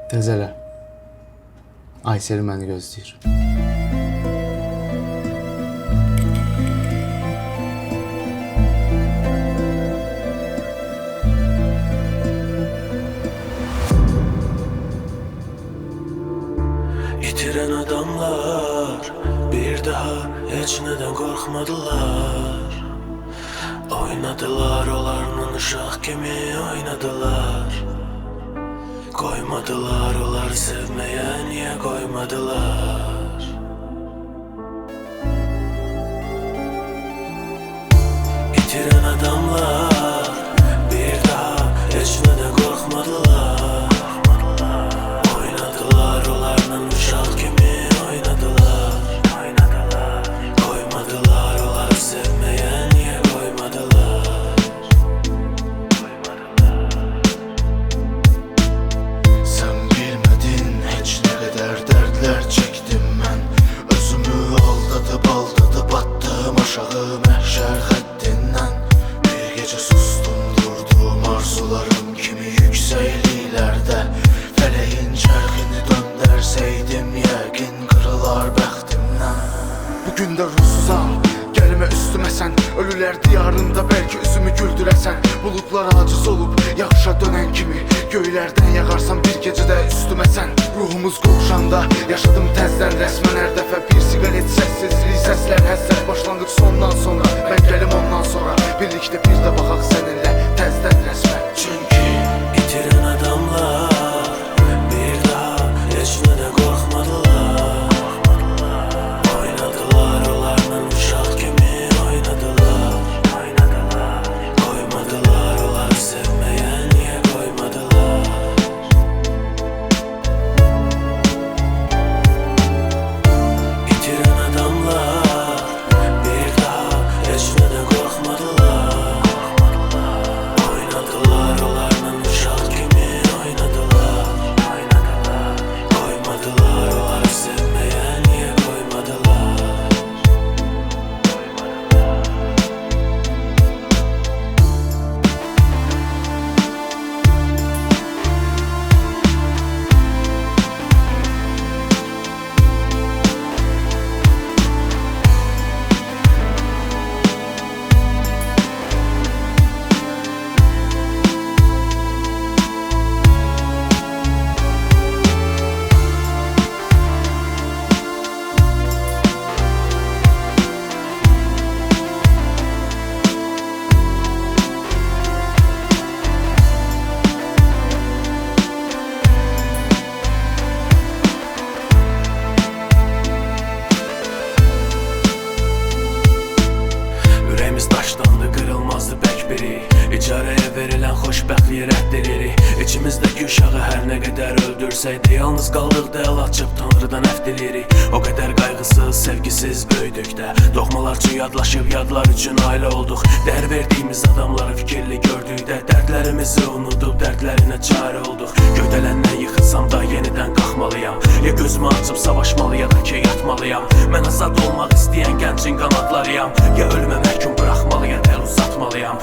Təzələ. Aysel məni gözləyir. İtiren adamlar bir daha hiç neden korkmadılar. Oynadılar olarının uşaq kimi oynadılar. Koymadılar onlar sevmeye, niye koymadılar? İtiren adamlar bir daha hiç neden korkmadılar. Oynadılar onlarla uşaq kimi oynadılar. Koymadılar onları sevmeye, niye koymadılar? Sen bilmedin hiç ne kadar dertler çektim ben. Özümü aldatıp attım aşağı məhşər xəttindən. Bir gece sustum durdum arzularım kimi yüksekliklerde. Feleğin çərxini döndərseydim yəqin kırılar bəxtimdən. Bugün de ruhsuzam, gelme üstüme sen. Ölüler diyarında belki üzümü güldüresen. Bulutlar aciz olup yaxşa dönen kimi göylerden yağarsan bir gecede üstüme sen. Ruhumuz qovuşanda yaşadım təzdən resmen her defa. Bir sigaret sessizliği sesler həsrət. Başlandık sondan sonra ben gelim ondan sonra. Birlikte bir de baxaq seninle təzdən resmen. Çünkü itiren adamlar bir daha hiç neden korkmadılar. Oynadılar onlarla uşaq kimi oynadılar. Koymadılar onları sevmeye, niye koymadılar? İtiren adamlar bir daha hiç neden korkmadılar. Oynadılar onlarla uşaq kimi oynadılar. Koymadılar onları sevmeye, niye koymadılar? Ürəyimiz daşlandı, qırılmazdı bək biri. İcarəyə verilən xoşbəxtliyi rədd edirik. İçimizdə güşağı hər nə qədər öldürsək də yalnız qaldıq əl açıb Tanrıdan əfv diləyirik. O qədər qayğısız, sevgisiz böyüdük də. Doğmalar üçün yadlaşıb, yadlar üçün ailə olduq. Dəyər verdiyimiz adamları fikirli gördükdə dərdlərimizi unudub, dərdlərinə çarə olduq. Göydələndən yıxılsam da yenidən qalxmalıyam. Ya gözümü açıb savaşmalı ya da ki yatmalıyam. Mən azad olmaq istəyən gəncin qanadlarıyam. Ya ölümə məhkum bıraxmalı ya da əl uzatmalıyam.